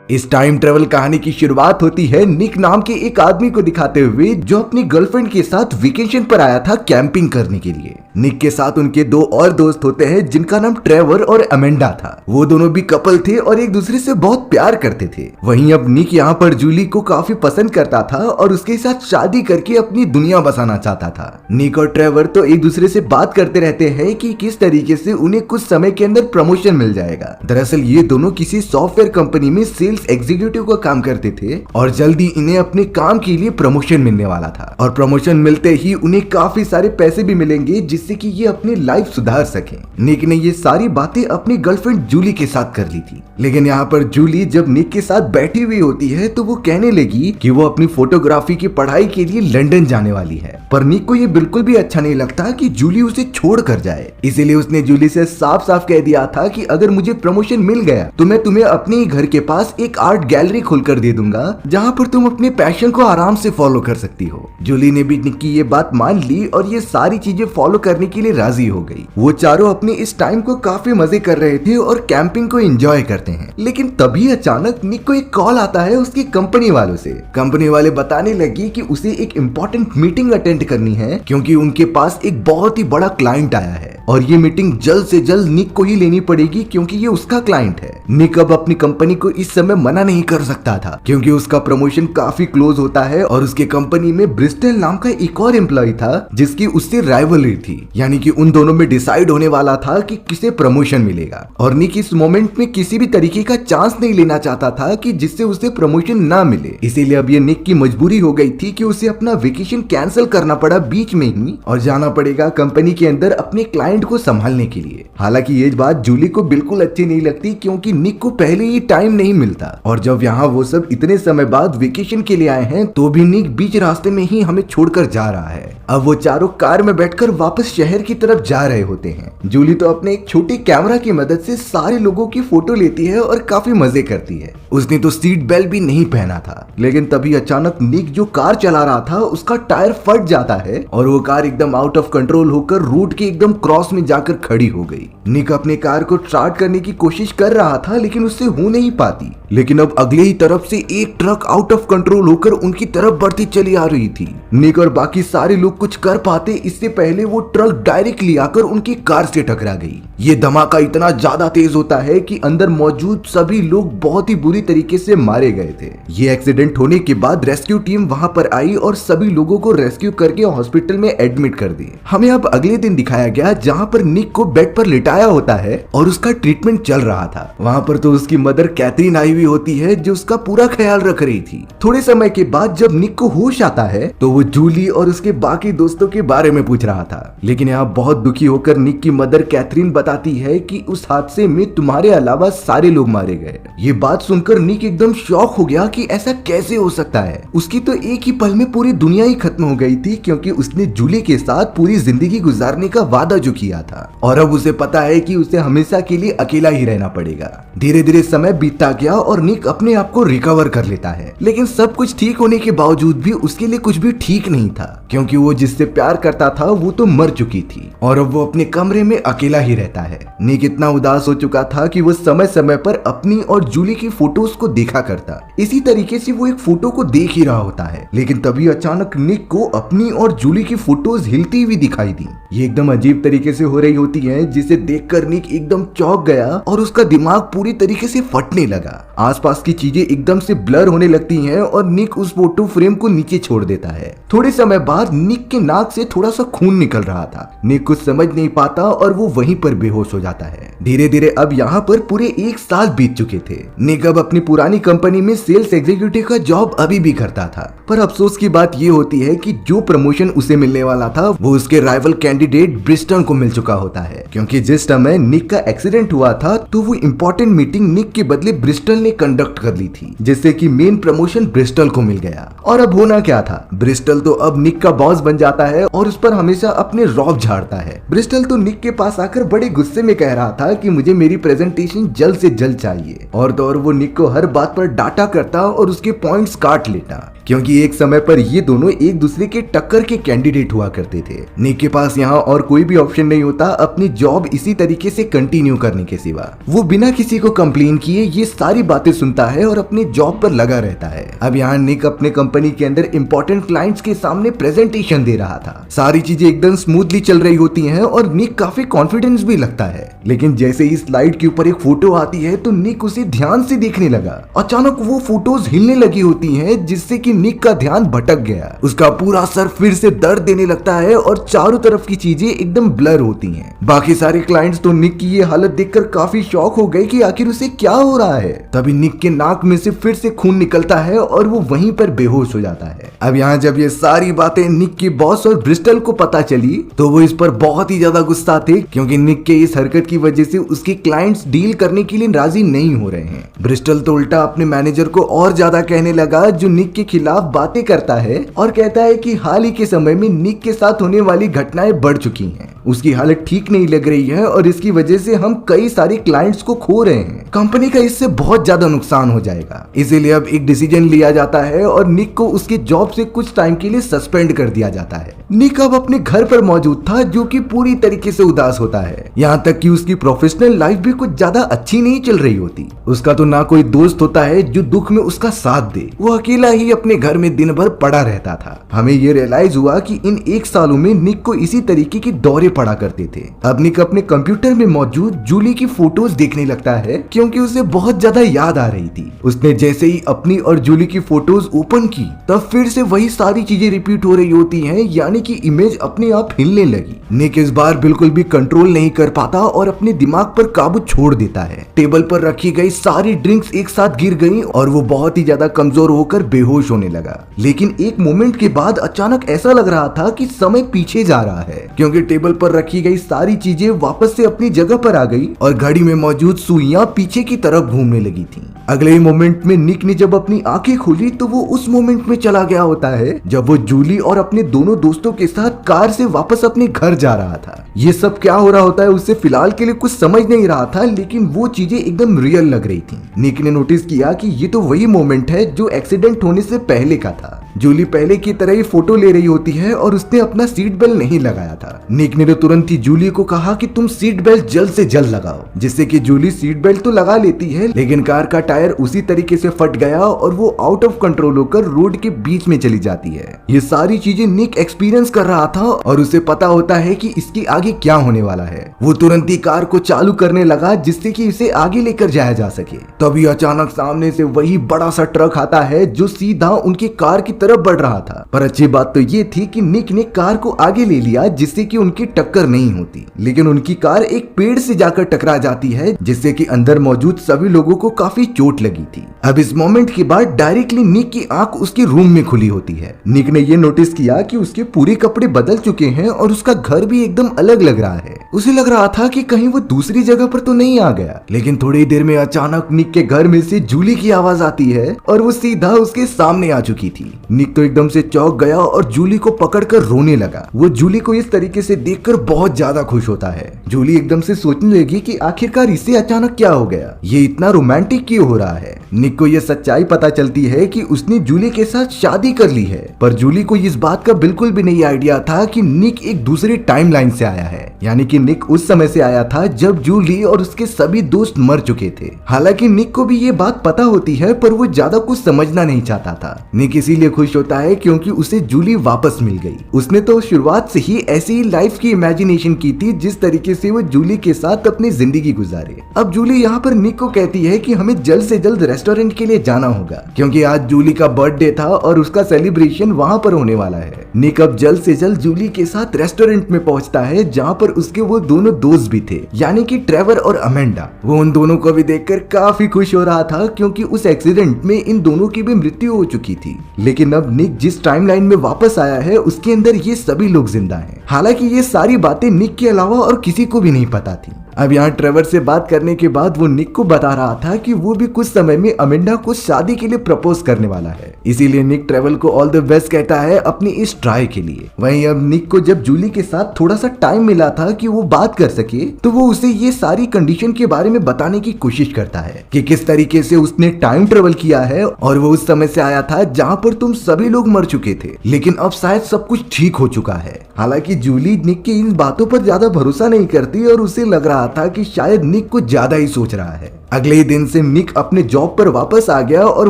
इस time travel कहानी की शुरुआत होती है निक नाम के एक आदमी को दिखाते हुए जो अपनी गर्लफ्रेंड के साथ वेकेशन पर आया था कैंपिंग करने के लिए। निक के साथ उनके दो और दोस्त होते हैं जिनका नाम ट्रेवर और अमेंडा था। वो दोनों भी कपल थे और एक दूसरे से बहुत प्यार करते थे। वहीं अब निक यहाँ पर जूली को काफी पसंद करता था और उसके साथ शादी करके अपनी दुनिया बसाना चाहता था। निक और ट्रेवर तो एक दूसरे से बात करते रहते हैं कि किस तरीके से उन्हें कुछ समय के अंदर प्रमोशन मिल जाएगा। दरअसल ये दोनों किसी सॉफ्टवेयर कंपनी में सेल्स एग्जीक्यूटिव का काम करते थे और जल्दी इन्हें अपने काम के लिए प्रमोशन मिलने वाला था और प्रमोशन मिलते ही उन्हें काफी सारे पैसे भी मिलेंगे जिससे कि ये अपनी लाइफ सुधार सके। निक ने ये सारी बातें अपनी गर्लफ्रेंड जूली के साथ कर ली थी, लेकिन यहाँ पर जूली जब निक के साथ बैठी हुई होती है तो वो कहने लगी कि वो अपनी फोटोग्राफी की पढ़ाई के लिए लंदन जाने वाली है। पर निक को ये बिल्कुल भी अच्छा नहीं लगता कि जूली उसे छोड़ कर जाए, इसीलिए उसने जूली से साफ साफ कह दिया था कि अगर मुझे प्रमोशन मिल गया तो मैं तुम्हें अपने ही घर के पास एक आर्ट गैलरी खोलकर दे दूंगा जहाँ पर तुम अपने पैशन को आराम से फॉलो कर सकती हो। जूली ने भी निक की ये बात मान ली और ये सारी चीजें फॉलो करने के लिए राजी हो गई। वो चारों अपने इस टाइम को काफी मजे कर रहे थे और कैंपिंग को एंजॉय करते हैं, लेकिन तभी अचानक निक को एक कॉल आता है उसकी कंपनी वालों से। कंपनी वाले बताने लगी कि उसे एक इम्पोर्टेंट मीटिंग अटेंड करनी है क्योंकि उनके पास एक बहुत ही बड़ा क्लाइंट आया है और ये मीटिंग जल्द से जल्द निक को ही लेनी पड़ेगी क्योंकि ये उसका क्लाइंट है। निक अब अपनी कंपनी को इस समय मना नहीं कर सकता था क्योंकि उसका प्रमोशन काफी क्लोज होता है और उसके कंपनी में ब्रिस्टल नाम का एक और एम्प्लॉय था जिसकी उससे राइवलरी थी, यानी कि उन दोनों में डिसाइड होने वाला था कि किसे प्रमोशन मिलेगा। और निक इस मोमेंट में किसी भी तरीके का चांस नहीं लेना चाहता था कि जिससे उसे प्रमोशन ना मिले, इसीलिए अब ये निक की मजबूरी हो गई थी कि उसे अपना वेकेशन कैंसिल करना पड़ा बीच में ही और जाना पड़ेगा कंपनी के अंदर अपने क्लाइंट को संभालने के लिए। हालांकि ये बात जूली को बिल्कुल अच्छी नहीं लगती क्योंकि निक को पहले ही टाइम नहीं मिलता और जब यहाँ वो सब इतने समय बाद वेकेशन के लिए आए हैं तो भी निक बीच रास्ते में ही हमें छोड़कर जा रहा है। अब वो चारों कार में बैठकर वापस शहर की तरफ जा रहे होते हैं। जूली तो अपने एक छोटे कैमरा की मदद से सारे लोगों की फोटो लेती है और काफी मजे करती है। उसने तो सीट बेल्ट भी नहीं पहना था, लेकिन तभी अचानक निक जो कार चला रहा था उसका टायर फट जाता है और वो कार एकदम आउट ऑफ कंट्रोल होकर रोड के एकदम क्रॉस में जाकर खड़ी हो गई। निक अपने कार को स्टार्ट करने की कोशिश कर रहा था लेकिन उससे हो नहीं पाती, लेकिन अब अगले ही तरफ से एक ट्रक आउट ऑफ कंट्रोल होकर उनकी तरफ बढ़ती चली आ रही थी। निक और बाकी सारे लोग कुछ कर पाते इससे पहले वो ट्रक डायरेक्टली आकर उनकी कार से टकरा गई। ये धमाका इतना ज्यादा तेज होता है कि अंदर मौजूद सभी लोग बहुत ही बुरी तरीके से मारे गए थे। ये एक्सीडेंट होने के बाद रेस्क्यू टीम वहां पर आई और सभी लोगों को रेस्क्यू करके हॉस्पिटल में एडमिट कर दी। हमें अब अगले दिन दिखाया गया जहाँ पर निक को बेड पर लिटाया होता है और उसका ट्रीटमेंट चल रहा था। वहाँ पर तो उसकी मदर कैथरीन आई हुई होती है जो उसका पूरा ख्याल रख रही थी। थोड़े समय के बाद जब निक को होश आता है तो वो जूली और उसके बाकी दोस्तों के बारे में पूछ रहा था, लेकिन यहाँ बहुत दुखी होकर निक की मदर कैथरीन बताती है कि उस हादसे में तुम्हारे अलावा सारे लोग मारे गए। ये बात सुनकर निक एकदम शॉक हो गया कि ऐसा कैसे हो सकता है। उसकी तो एक ही पल में पूरी दुनिया ही खत्म हो गई थी क्योंकि उसने जूली के साथ पूरी जिंदगी गुजारने का वादा जो किया था और अब उसे पता है कि उसे हमेशा के लिए अकेला ही रहना पड़ेगा। धीरे धीरे समय बीतता गया और निक अपने आप को रिकवर कर लेता है, लेकिन सब कुछ ठीक होने के बावजूद भी उसके लिए कुछ भी ठीक नहीं था क्योंकि वो जिससे प्यार करता था वो तो मर चुकी थी और अब वो अपने कमरे में अकेला ही रहता है। निक इतना उदास हो चुका था कि वो समय समय पर अपनी और जूली की फोटोज को देखा करता। इसी तरीके से वो एक फोटो को देख ही रहा होता है, लेकिन तभी अचानक निक को अपनी और जूली की फोटोज हिलती हुई दिखाई दी। ये एकदम अजीब तरीके से हो रही होती है जिसे देखकर निक एकदम चौंक गया और उसका दिमाग पूरी तरीके से फटने लगा। आसपास की चीजें एकदम से ब्लर होने लगती हैं और निक उस फोटो फ्रेम को नीचे छोड़ देता है। थोड़े समय बाद निक के नाक से थोड़ा सा खून निकल रहा था। निक कुछ समझ नहीं पाता और वो वहीं पर बेहोश हो जाता है। धीरे धीरे अब यहाँ पर पूरे 1 साल बीत चुके थे। निक अब अपनी पुरानी कंपनी में सेल्स एग्जीक्यूटिव का जॉब अभी भी करता था, पर अफसोस की बात ये होती है कि जो प्रमोशन उसे मिलने वाला था वो उसके राइवल कैंडिडेट ब्रिस्टल को मिल चुका होता है क्योंकि जिस समय निक का एक्सीडेंट हुआ था तो वो इम्पोर्टेंट मीटिंग निक के बदले ब्रिस्टल ने कंडक्ट कर ली थी जिससे कि मेन प्रमोशन ब्रिस्टल को मिल गया। और अब होना क्या था, ब्रिस्टल तो अब निक का बॉस बन जाता है और उस पर हमेशा अपने रौब झाड़ता है। ब्रिस्टल तो निक के पास आकर बड़े गुस्से में कह रहा था कि मुझे मेरी प्रेजेंटेशन जल्द से जल्द चाहिए और तो और वो निक को हर बात पर डांटा करता और उसके पॉइंट्स काट लेता। क्योंकि एक समय पर ये दोनों एक दूसरे के टक्कर के कैंडिडेट हुआ करते थे। निक के पास यहाँ और कोई भी ऑप्शन नहीं होता अपनी जॉब इसी तरीके से कंटिन्यू करने के सिवा। वो बिना किसी को कंप्लेन किए ये सारी बातें सुनता है और अपनी जॉब पर लगा रहता है। अब यहाँ निक अपने कंपनी के अंदर इंपॉर्टेंट क्लाइंट्स के सामने प्रेजेंटेशन दे रहा था। सारी चीजें एकदम स्मूथली चल रही होती हैं और निक काफी कॉन्फिडेंस भी लगता है। लेकिन जैसे ही स्लाइड के ऊपर एक फोटो आती है तो निक उसे ध्यान से देखने लगा। अचानक वो फोटोज हिलने लगी होती हैं जिससे कि निक का ध्यान भटक गया। उसका पूरा सर फिर से दर्द देने लगता है और चारों तरफ की चीजें एकदम ब्लर होती हैं। बाकी सारे क्लाइंट्स तो निक की ये हालत देखकर काफी शॉक हो गए कि आखिर उसे क्या हो रहा है। तभी निक के नाक में से फिर से खून निकलता है और वो वहीं पर बेहोश हो जाता है। अब यहाँ जब ये सारी बातें निक के बॉस और ब्रिस्टल को पता चली तो वो इस पर बहुत ही ज्यादा गुस्सा थे, क्योंकि निक के इस हरकत की वजह से उसके क्लाइंट्स डील करने के लिए राजी नहीं हो रहे हैं। ब्रिस्टल तो उल्टा अपने मैनेजर को और ज्यादा कहने लगा, जो निक के खिलाफ बातें करता है और कहता है कि हाल ही के समय में निक के साथ होने वाली घटनाएं बढ़ चुकी हैं। उसकी हालत ठीक नहीं लग रही है और इसकी वजह से हम कई सारे क्लाइंट्स को खो रहे हैं। कंपनी का इससे बहुत ज्यादा नुकसान हो जाएगा। इसीलिए अब एक डिसीजन लिया जाता है और निक को उसकी जॉब से कुछ टाइम के लिए सस्पेंड कर दिया जाता है। निक अब अपने घर पर मौजूद था, जो कि पूरी तरीके से उदास होता है। यहाँ तक कि उसकी प्रोफेशनल लाइफ भी कुछ ज्यादा अच्छी नहीं चल रही होती। उसका तो ना कोई दोस्त होता है जो दुख में उसका साथ दे। वो अकेला ही अपने घर में दिन भर पड़ा रहता था। हमें ये रियलाइज हुआ कि इन 1 सालों में निक को इसी तरीके के दौरे पड़ा करते थे। अब निक अपने कंप्यूटर में मौजूद जूली की फोटोज देखने लगता है, क्योंकि उसे बहुत ज्यादा याद आ रही थी। उसने जैसे ही अपनी और जूली की फोटोज ओपन की तब फिर से वही सारी चीजें रिपीट हो रही होती हैं, यानी कि इमेज अपने आप हिलने लगी। निक इस बार बिल्कुल भी कंट्रोल नहीं कर पाता और अपने दिमाग पर काबू छोड़ देता है। टेबल पर रखी गई सारी ड्रिंक्स एक साथ गिर गई और वो बहुत ही ज्यादा कमजोर होकर बेहोश होने लगा। लेकिन एक मोमेंट के बाद अचानक ऐसा लग रहा था कि समय पीछे जा रहा है, क्योंकि टेबल पर रखी गई सारी चीजें वापस से अपनी जगह पर आ गई और घड़ी में मौजूद सुइयां पीछे की तरफ घूमने लगी थी। अगले ही मोमेंट में निक ने जब अपनी आंखें खोली तो वो उस मोमेंट में चला गया होता है जब वो जूली और अपने दोनों दोस्तों के साथ कार से वापस अपने घर जा रहा था। ये सब क्या हो रहा होता है उससे फिलहाल के लिए कुछ समझ नहीं रहा था, लेकिन वो चीजें एकदम रियल लग रही थी। निक ने नोटिस किया कि ये तो वही मोमेंट है जो एक्सीडेंट होने से पहले का था। जूली पहले की तरह ही फोटो ले रही होती है और उसने अपना सीट बेल्ट नहीं लगाया था। निक ने तो तुरंत ही जूली को कहा कि तुम सीट बेल्ट जल्द से जल्द लगाओ, जिससे कि जूली सीट बेल्ट तो लगा लेती है, लेकिन कार का टायर उसी तरीके से फट गया और वो आउट ऑफ कंट्रोल होकर रोड के बीच में चली जाती है। ये सारी चीजें निक एक्सपीरियंस कर रहा था और उसे पता होता है कि इसके आगे क्या होने वाला है। वो तुरंत ही कार को चालू करने लगा जिससे कि इसे आगे लेकर जाया जा सके। तभी अचानक सामने से वही बड़ा सा ट्रक आता है जो सीधा उनकी कार की तरफ बढ़ रहा था। पर अच्छी बात तो ये थी कि निक ने कार को आगे ले लिया जिससे कि उनकी टक्कर नहीं होती, लेकिन उनकी कार एक पेड़ से जाकर टकरा जाती है जिससे कि अंदर मौजूद सभी लोगों को काफी चोट लगी थी। अब इस मोमेंट के बाद डायरेक्टली निक की आंख उसके रूम में खुली होती है। निक ने ये नोटिस किया कि उसके पूरे कपड़े बदल चुके हैं और उसका घर भी एकदम अलग लग रहा है। उसे लग रहा था कि कहीं वो दूसरी जगह पर तो नहीं आ गया, लेकिन थोड़ी देर में अचानक निक के घर में से जूली की आवाज आती है और वो सीधा उसके सामने आ चुकी थी। निक तो एकदम से चौंक गया और जूली को पकड़कर रोने लगा। वो जूली को इस तरीके से देखकर बहुत ज्यादा खुश होता है। जूली एकदम से सोचने लगी कि आखिरकार इसे अचानक क्या हो गया, ये इतना रोमांटिक क्यों हो रहा है। निक को ये सच्चाई पता चलती है कि उसने जूली के साथ शादी कर ली है, पर जूली को इस बात का बिल्कुल भी नहीं आइडिया था कि निक एक दूसरी टाइमलाइन से आया है, यानी कि निक उस समय से आया था जब जूली और उसके सभी दोस्त मर चुके थे। हालांकि निक को भी ये बात पता होती है, पर वो ज्यादा कुछ समझना नहीं चाहता था। निक इसीलिए खुश होता है क्योंकि उसे जूली वापस मिल गई। उसने तो शुरुआत से ही ऐसी ही लाइफ की इमेजिनेशन की थी जिस तरीके से वो जूली के साथ अपनी जिंदगी गुजारे। अब जूली यहाँ पर निक को कहती है कि हमें जल्द से जल्द रेस्टोरेंट के लिए जाना होगा, क्योंकि आज जूली का बर्थडे था और उसका सेलिब्रेशन वहाँ पर होने वाला है। निक अब जल्द से जल्द जूली के साथ रेस्टोरेंट में पहुँचता है जहाँ पर उसके वो दोनों दोस्त भी थे, यानी कि ट्रेवर और अमेंडा। वो उन दोनों को भी देखकर काफी खुश हो रहा था क्योंकि उस एक्सीडेंट में इन दोनों की भी मृत्यु हो चुकी थी। लेकिन अब निक जिस टाइमलाइन में वापस आया है उसके अंदर ये सभी लोग जिंदा हैं। हालांकि ये सारी बातें निक के अलावा और किसी को भी नहीं पता थी। अब यहाँ ट्रेवर से बात करने के बाद वो निक को बता रहा था कि वो भी कुछ समय में अमेंडा को शादी के लिए प्रपोज करने वाला है, इसीलिए निक ट्रेवर को ऑल द बेस्ट कहता है अपनी इस ट्राई के लिए। वहीं अब निक को जब जूली के साथ थोड़ा सा टाइम मिला था कि वो बात कर सके, तो वो उसे ये सारी कंडीशन के बारे में बताने की कोशिश करता है कि किस तरीके से उसने टाइम ट्रेवल किया है और वो उस समय से आया था जहाँ पर तुम सभी लोग मर चुके थे, लेकिन अब शायद सब कुछ ठीक हो चुका है। हालांकि जूली निक की इन बातों पर ज्यादा भरोसा नहीं करती और उसे लग रहा था कि शायद निक कुछ ज्यादा ही सोच रहा है। अगले ही दिन से निक अपने जॉब पर वापस आ गया और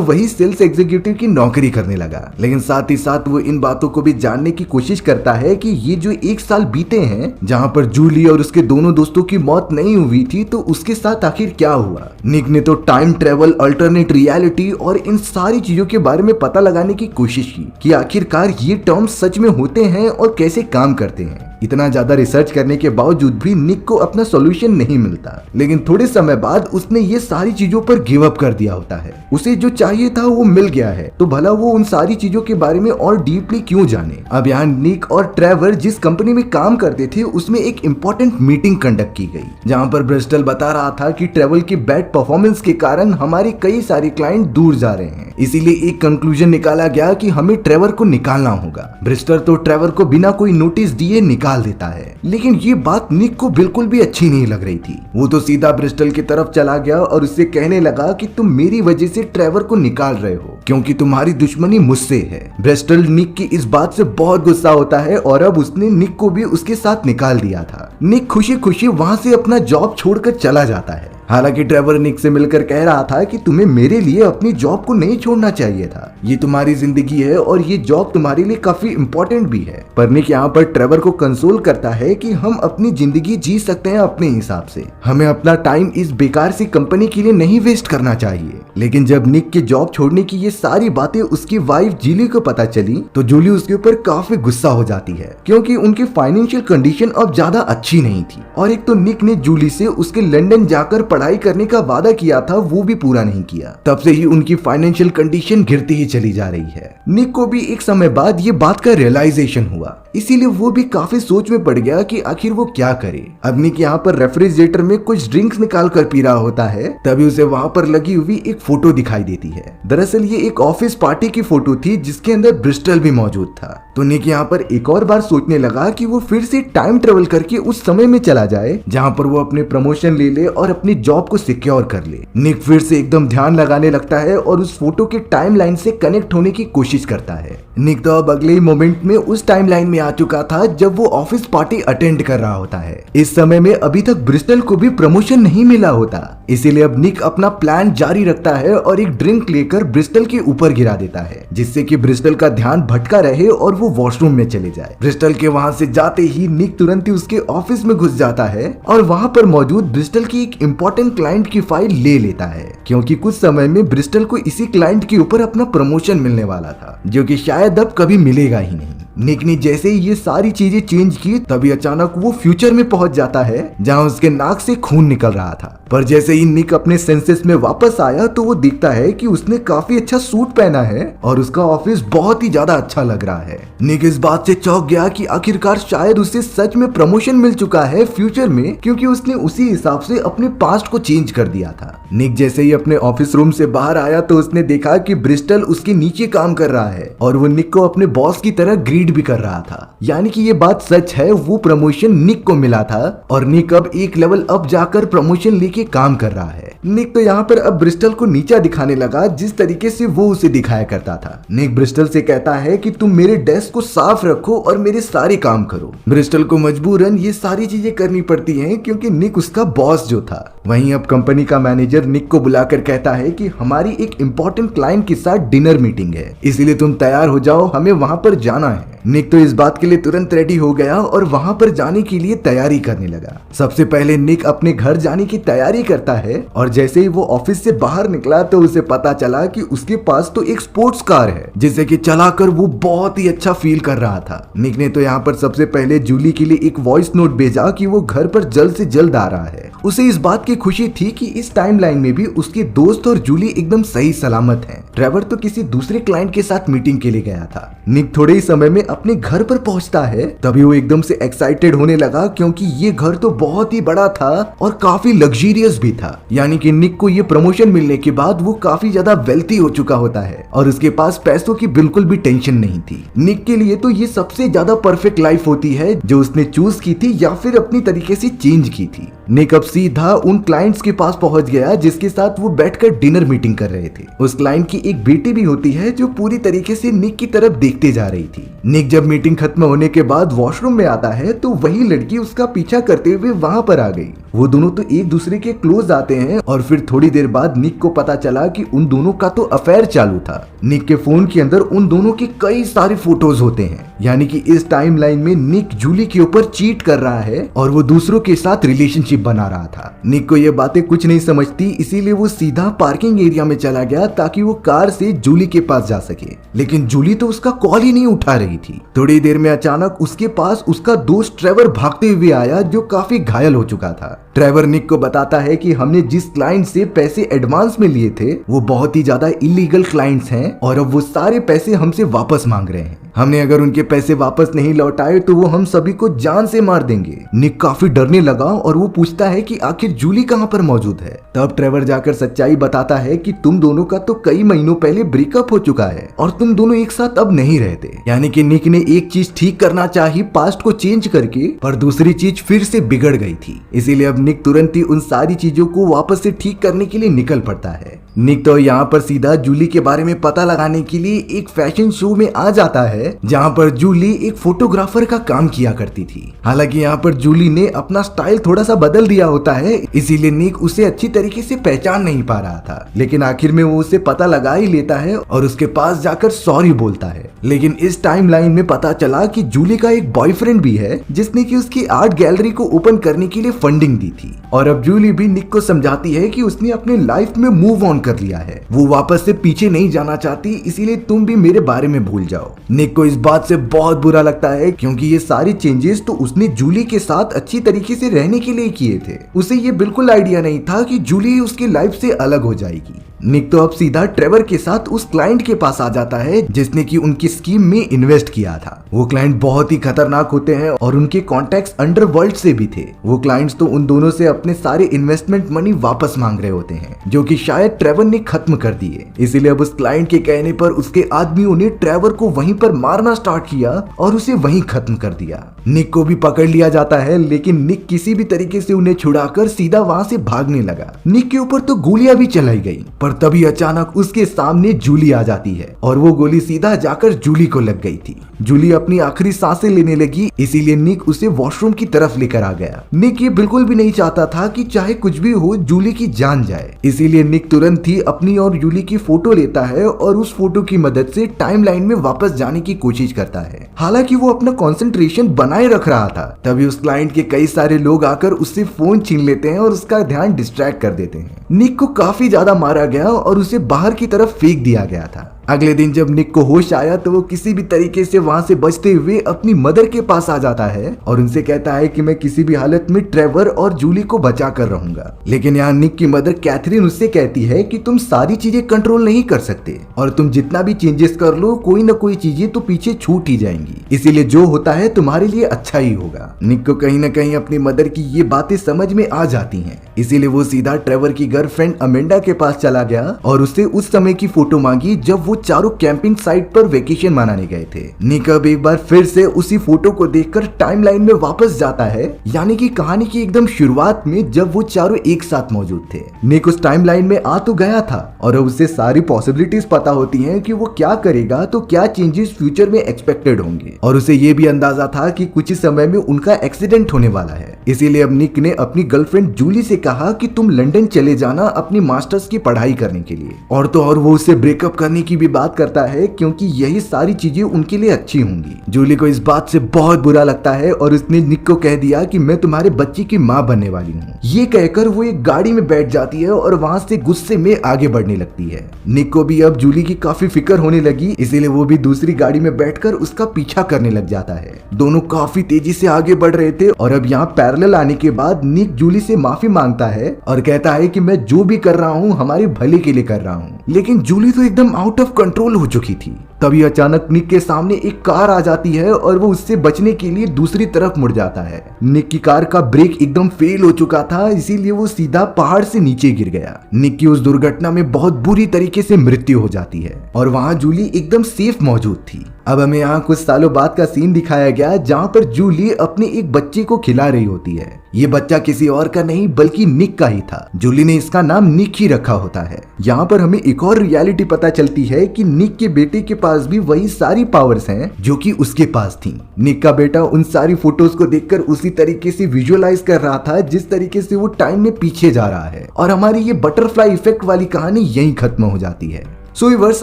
वही सेल्स एग्जीक्यूटिव की नौकरी करने लगा, लेकिन साथ ही साथ वो इन बातों को भी जानने की कोशिश करता है कि ये जो 1 साल बीते हैं जहाँ पर जूली और उसके दोनों दोस्तों की मौत नहीं हुई थी, तो उसके साथ आखिर क्या हुआ। निक ने तो टाइम ट्रेवल, अल्टरनेट रियलिटी और इन सारी चीजों के बारे में पता लगाने की कोशिश की कि आखिरकार ये टर्म्स सच में होते हैं और कैसे काम करते हैं। इतना ज्यादा रिसर्च करने के बावजूद भी निक को अपना सॉल्यूशन नहीं मिलता, लेकिन थोड़े समय बाद उसने ये सारी चीजों पर गिव अप कर दिया होता है। उसे जो चाहिए था वो मिल गया है, तो भला वो उन सारी चीजों के बारे में और डीपली क्यों जाने। अब यहाँ निक और ट्रेवर जिस कंपनी में काम करते थे उसमें एक इम्पोर्टेंट मीटिंग कंडक्ट की गई, जहाँ पर ब्रिस्टल बता रहा था कि ट्रेवल की बैड परफॉर्मेंस के कारण हमारे कई सारे क्लाइंट दूर जा रहे हैं, इसीलिए एक कंक्लूजन निकाला गया कि हमें ट्रेवर को निकालना होगा। ब्रिस्टल तो ट्रेवर को बिना कोई नोटिस दिए निकाल देता है, लेकिन ये बात निक को बिल्कुल भी अच्छी नहीं लग रही थी। वो तो सीधा ब्रिस्टल की तरफ चला गया और उससे कहने लगा कि तुम मेरी वजह से ट्रेवर को निकाल रहे हो क्योंकि तुम्हारी दुश्मनी मुझसे है। ब्रिस्टल निक की इस बात से बहुत गुस्सा होता है और अब उसने निक को भी उसके साथ निकाल दिया था। निक खुशी खुशी वहां से अपना जॉब छोड़कर चला जाता है। हालांकि ट्रेवर निक से मिलकर कह रहा था कि तुम्हें मेरे लिए अपनी जॉब को नहीं छोड़ना चाहिए था, ये तुम्हारी जिंदगी है और ये जॉब तुम्हारे लिए काफी इम्पोर्टेंट भी है। पर निक यहाँ पर ट्रेवर को कंसोल करता है कि हम अपनी जिंदगी जी सकते हैं अपने हिसाब से, हमें अपना टाइम इस बेकार सी कंपनी के लिए नहीं वेस्ट करना चाहिए। लेकिन जब निक के जॉब छोड़ने की ये सारी बातें उसकी वाइफ जूली को पता चली, तो जूली उसके ऊपर काफी गुस्सा हो जाती है क्योंकि उनकी फाइनेंशियल कंडीशन अब ज्यादा अच्छी नहीं थी, और एक तो निक ने जूली से उसके लंदन जाकर पढ़ाई करने का वादा किया था वो भी पूरा नहीं किया। तब से ही उनकी फाइनेंशियल कंडीशन गिरती ही चली जा रही है। निक को भी एक समय बाद ये बात का रियलाइजेशन हुआ, इसीलिए वो भी काफी सोच में पड़ गया कि आखिर वो क्या करे। अब निक यहाँ पर रेफ्रिजरेटर में कुछ ड्रिंक्स निकाल कर पी रहा होता है, तभी उसे वहाँ पर लगी हुई एक फोटो दिखाई देती है। दरअसल ये एक ऑफिस पार्टी की फोटो थी जिसके अंदर ब्रिस्टल भी मौजूद था। तो निक यहाँ पर एक और बार सोचने लगा कि वो फिर से टाइम ट्रेवल करके उस समय में चला जाए जहाँ पर वो अपने प्रमोशन ले ले और अपनी जॉब को सिक्योर कर ले। निक फिर से एकदम ध्यान लगाने लगता है और उस फोटो के टाइमलाइन से कनेक्ट होने की कोशिश करता है। निक तो अब अगले ही मोमेंट में उस टाइमलाइन में आ चुका था जब वो ऑफिस पार्टी अटेंड कर रहा होता है। इस समय में अभी तक ब्रिस्टल को भी प्रमोशन नहीं मिला होता, इसीलिए अब निक अपना प्लान जारी रखता है और एक ड्रिंक लेकर ब्रिस्टल के ऊपर गिरा देता है, जिससे कि ब्रिस्टल का ध्यान भटका रहे और वो वॉशरूम में चले जाए। ब्रिस्टल के वहां से जाते ही निक तुरंत ही उसके ऑफिस में घुस जाता है और वहां पर मौजूद ब्रिस्टल की एक इम्पोर्टेंट क्लाइंट की फाइल ले लेता है, क्योंकि कुछ समय में ब्रिस्टल को इसी क्लाइंट के ऊपर अपना प्रमोशन मिलने वाला था, जो कि शायद अब कभी मिलेगा ही नहीं। निक ने जैसे ही ये सारी चीजें चेंज की, तभी अचानक वो फ्यूचर में पहुंच जाता है जहां उसके नाक से खून निकल रहा था। पर जैसे ही निक अपने सेंसेस में वापस आया तो वो दिखता है कि उसने काफी अच्छा सूट पहना है और उसका ऑफिस बहुत ही ज्यादा अच्छा लग रहा है। निक इस बात से चौंक गया कि आखिरकार शायद उसे सच में प्रमोशन मिल चुका है फ्यूचर में, क्योंकि उसने उसी हिसाब से अपने पास्ट को चेंज कर दिया था। निक जैसे ही अपने ऑफिस रूम से बाहर आया तो उसने देखा कि ब्रिस्टल उसके नीचे काम कर रहा है और वो निक को अपने बॉस की तरह ग्रीड भी कर रहा था। यानी कि ये बात सच है, वो प्रमोशन निक को मिला था और निक अब एक लेवल अप जाकर प्रमोशन लेके काम कर रहा है। निक तो यहाँ पर अब ब्रिस्टल को नीचा दिखाने लगा जिस तरीके से वो उसे दिखाया करता था। निक ब्रिस्टल से कहता है कि तुम मेरे डेस्क को साफ रखो और मेरे सारे काम करो। ब्रिस्टल को मजबूरन ये सारी चीजें करनी पड़ती हैं क्योंकि निक उसका बॉस जो था। वहीं अब कंपनी का मैनेजर निक को बुलाकर कहता है कि हमारी एक इम्पोर्टेंट क्लाइंट के साथ डिनर मीटिंग है, इसलिए तुम तैयार हो जाओ, हमें वहां पर जाना है। निक तो इस बात के लिए तुरंत रेडी हो गया और वहां पर जाने के लिए तैयारी करने लगा। सबसे पहले निक अपने घर जाने की तैयारी करता है और जैसे ही वो ऑफिस से बाहर निकला तो उसे पता चला कि उसके पास तो एक स्पोर्ट्स कार है जिसे कि चलाकर वो बहुत ही अच्छा फील कर रहा था। निक ने तो यहाँ पर सबसे पहले जूली के लिए एक वॉइस नोट भेजा कि वो घर पर जल्द से जल्द आ रहा है। उसे इस बात की खुशी थी कि इस टाइमलाइन में भी उसके दोस्त और जूली एकदम सही सलामत हैं। ट्रेवर तो किसी दूसरे क्लाइंट के साथ मीटिंग के लिए गया था। निक थोड़े ही समय में अपने घर पर पहुंचता है। तभी वो एकदम से एक्साइटेड होने लगा क्योंकि ये घर तो बहुत ही बड़ा था और काफी लग्जरियस भी था। यानी कि निक को ये प्रमोशन मिलने के बाद वो काफी ज्यादा वेल्थी हो चुका होता है और उसके पास पैसों की बिल्कुल भी टेंशन नहीं थी। निक के लिए तो ये सबसे ज्यादा परफेक्ट लाइफ होती है जो उसने चूज की थी या फिर अपनी तरीके से चेंज की थी। निक अब सीधा उन क्लाइंट्स के पास पहुंच गया जिसके साथ वो बैठकर डिनर मीटिंग कर रहे थे। उस क्लाइंट की एक बेटी भी होती है जो पूरी तरीके से निक की तरफ देखते जा रही थी। निक जब मीटिंग खत्म होने के बाद वॉशरूम में आता है तो वही लड़की उसका पीछा करते हुए वहां पर आ गई। वो दोनों तो एक दूसरे के क्लोज आते हैं और फिर थोड़ी देर बाद निक को पता चला कि उन दोनों का तो अफेयर चालू था। निक के फोन के अंदर उन दोनों के कई सारे फोटोज होते हैं। यानी कि इस टाइमलाइन में निक जूली के ऊपर चीट कर रहा है और वो दूसरों के साथ रिलेशनशिप बना रहा था। निक को ये बातें कुछ नहीं समझती, इसीलिए वो सीधा पार्किंग एरिया में चला गया ताकि वो कार से जूली के पास जा सके। लेकिन जूली तो उसका कॉल ही नहीं उठा रही थी। थोड़ी देर में अचानक उसके पास उसका दोस्त ट्रेवर भागते हुए आया जो काफी घायल हो चुका था। ट्रेवर निक को बताता है कि हमने जिस क्लाइंट से पैसे एडवांस में लिए थे वो बहुत ही ज्यादा इलीगल क्लाइंट्स हैं और अब वो सारे पैसे हमसे वापस मांग रहे हैं। हमने अगर उनके पैसे वापस नहीं लौटाए तो वो हम सभी को जान से मार देंगे। निक काफी डरने लगा और वो पूछता है कि आखिर जूली कहाँ पर मौजूद है। तब ट्रेवर जाकर सच्चाई बताता है कि तुम दोनों का तो कई महीनों पहले ब्रेकअप हो चुका है और तुम दोनों एक साथ अब नहीं रहते। यानी कि निक ने एक चीज ठीक करना चाहिए पास्ट को चेंज करके, पर दूसरी चीज फिर से बिगड़ गई थी। इसीलिए अब निक तुरंत ही उन सारी चीजों को वापस से ठीक करने के लिए निकल पड़ता है। निक तो यहाँ पर सीधा जूली के बारे में पता लगाने के लिए एक फैशन शो में आ जाता है जहाँ पर जूली एक फोटोग्राफर का काम किया करती थी। हालांकि यहाँ पर जूली ने अपना स्टाइल थोड़ा सा बदल दिया होता है, इसीलिए निक उसे अच्छी तरीके से पहचान नहीं पा रहा था। लेकिन आखिर में वो उसे पता लगा ही लेता है और उसके पास जाकर सॉरी बोलता है। लेकिन इस टाइमलाइन में पता चला कि जूली का एक बॉयफ्रेंड भी है जिसने कि उसकी आर्ट गैलरी को ओपन करने के लिए फंडिंग दी थी। और अब जूली भी निक को समझाती है कि उसने अपने लाइफ में मूव ऑन कर लिया है, वो वापस से पीछे नहीं जाना चाहती, इसीलिए तुम भी मेरे बारे में भूल जाओ। निक को इस बात से बहुत बुरा लगता है क्योंकि ये सारे चेंजेस तो उसने जूली के साथ अच्छी तरीके से रहने के लिए किए थे। उसे ये बिल्कुल आइडिया नहीं था कि जूली उसकी लाइफ से अलग हो जाएगी। निक तो अब सीधा ट्रेवर के साथ उस क्लाइंट के पास आ जाता है जिसने कि उनकी स्कीम में इन्वेस्ट किया था। वो क्लाइंट बहुत ही खतरनाक होते हैं और उनके कॉन्टेक्ट्स अंडरवर्ल्ड से भी थे। वो क्लाइंट्स तो उन दोनों से अपने सारे इन्वेस्टमेंट मनी वापस मांग रहे होते हैं जो कि शायद ट्रेवर ने खत्म कर दिए। इसीलिए अब उस क्लाइंट के कहने पर उसके आदमियों ने ट्रेवर को वहीं पर मारना स्टार्ट किया और उसे वहीं खत्म कर दिया। निक को भी पकड़ लिया जाता है लेकिन निक किसी भी तरीके से उन्हें छुड़ाकर सीधा वहां से भागने लगा। निक के ऊपर तो गोलियां भी चलाई गई, पर तभी अचानक उसके सामने जूली आ जाती है और वो गोली सीधा जाकर जूली को लग गई थी। जूली अपनी आखिरी सांसें लेने लगी, इसीलिए निक उसे वॉशरूम की तरफ लेकर आ गया। निक ये बिल्कुल भी नहीं चाहता था कि चाहे कुछ भी हो जूली की जान जाए, इसीलिए निक तुरंत ही अपनी और जूली की फोटो लेता है और उस फोटो की मदद से टाइमलाइन में वापस जाने की कोशिश करता है। हालांकि वो अपना कंसंट्रेशन बनाए रख रहा था, तभी उस क्लाइंट के कई सारे लोग आकर उससे फोन छीन लेते हैं और उसका ध्यान डिस्ट्रैक्ट कर देते हैं। निक को काफी ज्यादा मारा गया और उसे बाहर की तरफ फेंक दिया गया था। अगले दिन जब निक को होश आया तो वो किसी भी तरीके से वहां से बचते हुए अपनी मदर के पास आ जाता है और उनसे कहता है कि मैं किसी भी हालत में ट्रेवर और जूली को बचा कर रहूंगा। लेकिन यहाँ निक की मदर कैथरीन उससे कहती है कि तुम सारी चीजें कंट्रोल नहीं कर सकते और तुम जितना भी चेंजेस कर लो कोई ना कोई चीजें तो पीछे छूट ही जाएंगी, इसीलिए जो होता है तुम्हारे लिए अच्छा ही होगा। निक को कहीं ना कहीं अपनी मदर की ये बातें समझ में आ जाती हैं, इसीलिए वो सीधा ट्रेवर की गर्लफ्रेंड अमेंडा के पास चला गया और उससे उस समय की फोटो मांगी जब वो चारों कैंपिंग साइट पर वेकेशन मनाने गए थे। निक अब एक बार फिर से उसी फोटो को देखकर टाइमलाइन में वापस जाता है, यानी कि कहानी की एकदम शुरुआत में जब वो चारों एक साथ मौजूद थे। निक उस टाइमलाइन में आ तो गया था और अब उसे सारी पॉसिबिलिटीज पता होती हैं कि वो क्या करेगा तो क्या चेंजेस फ्यूचर में एक्सपेक्टेड होंगे, और उसे ये भी अंदाजा था कि कुछ ही समय में उनका एक्सीडेंट होने वाला है। इसीलिए अब निक ने अपनी गर्लफ्रेंड जूली से कहा कि तुम लंदन चले जाना अपनी मास्टर्स की पढ़ाई करने के लिए, और तो और वो उससे ब्रेकअप करने की भी भी बात करता है क्योंकि यही सारी चीजें उनके लिए अच्छी होंगी। जूली को इस बात से बहुत बुरा लगता है और उसने निक को कह दिया कि मैं तुम्हारे बच्चे की माँ बनने वाली हूँ। ये कहकर वो एक गाड़ी में बैठ जाती है और वहाँ से गुस्से में आगे बढ़ने लगती है। निक को भी अब जूली की काफी फिक्र होने लगी, इसीलिए वो भी दूसरी गाड़ी में बैठकर उसका पीछा करने लग जाता है। दोनों काफी तेजी से आगे बढ़ रहे थे और अब यहाँ पैरेलल आने के बाद निक जूली से माफी मांगता है और कहता है कि मैं जो भी कर रहा हूँ हमारे भले के लिए कर रहा हूँ। लेकिन जूली तो एकदम आउट ऑफ कंट्रोल हो चुकी थी। तभी अचानक निक के सामने एक कार आ जाती है और वो उससे बचने के लिए दूसरी तरफ मुड़ जाता है। निक की कार का ब्रेक एकदम फेल हो चुका था, इसीलिए वो सीधा पहाड़ से नीचे गिर गया। निक की उस दुर्घटना में बहुत बुरी तरीके से मृत्यु हो जाती है और वहाँ जूली एकदम सेफ मौजूद थी। अब हमें यहाँ कुछ सालों बाद का सीन दिखाया गया जहाँ पर जूली अपने एक बच्चे को खिला रही होती है। ये बच्चा किसी और का नहीं बल्कि निक का ही था। जूली ने इसका नाम निक ही रखा होता है। यहाँ पर हमें एक और रियलिटी पता चलती है कि निक के बेटे के पास भी वही सारी पावर्स हैं जो कि उसके पास थी। निक का बेटा उन सारी फोटोज को देखकर उसी तरीके से विजुअलाइज कर रहा था जिस तरीके से वो टाइम में पीछे जा रहा है और हमारी ये बटरफ्लाई इफेक्ट वाली कहानी यहीं खत्म हो जाती है। सो व्यूअर्स,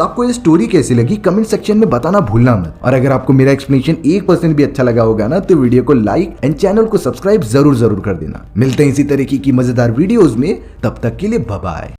आपको ये स्टोरी कैसी लगी कमेंट सेक्शन में बताना भूलना मत। और अगर आपको मेरा एक्सप्लेनेशन 1% भी अच्छा लगा होगा ना तो वीडियो को लाइक एंड चैनल को सब्सक्राइब जरूर कर देना। मिलते हैं इसी तरीके की मजेदार वीडियोस में, तब तक के लिए बाय बाय।